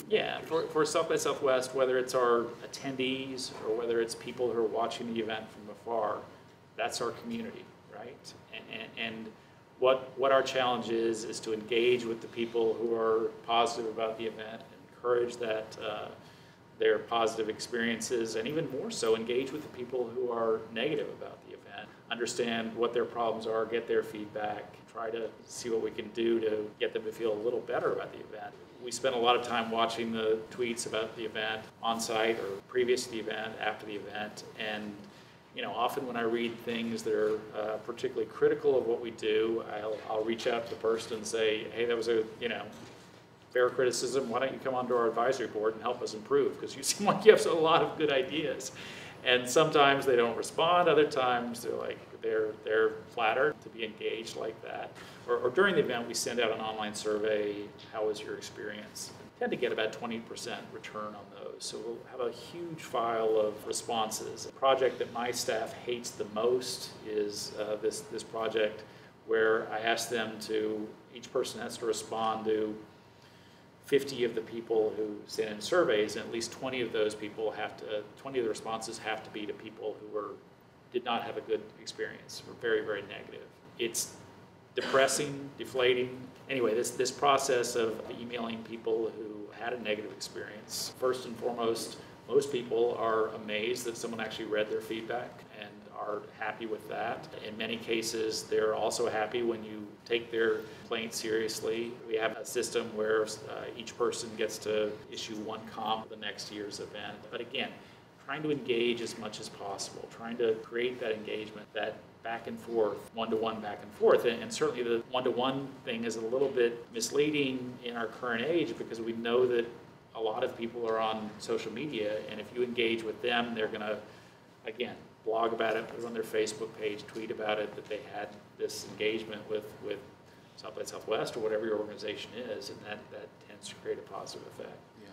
Yeah, for South by Southwest, whether it's our attendees or whether it's people who are watching the event from afar, that's our community, right? And what our challenge is to engage with the people who are positive about the event, encourage that their positive experiences, and even more so, engage with the people who are negative about the event, understand what their problems are, get their feedback, try to see what we can do to get them to feel a little better about the event. We spent a lot of time watching the tweets about the event on site or previous to the event, after the event, and often when I read things that are particularly critical of what we do, I'll reach out to the person and say, hey, that was a fair criticism. Why don't you come onto our advisory board and help us improve? Because you seem like you have a lot of good ideas. And sometimes they don't respond. Other times they're flattered to be engaged like that. Or during the event, we send out an online survey. How was your experience? We tend to get about 20% return on those. So we'll have a huge file of responses. The project that my staff hates the most is this project where I ask them to, each person has to respond to 50 of the people who sent in surveys, and at least 20 of those people 20 of the responses have to be to people who did not have a good experience, or very, very negative. It's depressing, deflating. Anyway, this process of emailing people who had a negative experience, first and foremost, most people are amazed that someone actually read their feedback and are happy with that. In many cases, they're also happy when you take their complaint seriously. We have a system where each person gets to issue one comp for the next year's event. But again, trying to engage as much as possible, trying to create that engagement, that back and forth, one-to-one back and forth. And certainly the one-to-one thing is a little bit misleading in our current age because we know that a lot of people are on social media, and if you engage with them, they're going to, again, blog about it, put it on their Facebook page, tweet about it, that they had this engagement with South by Southwest or whatever your organization is, and that tends to create a positive effect. Yeah.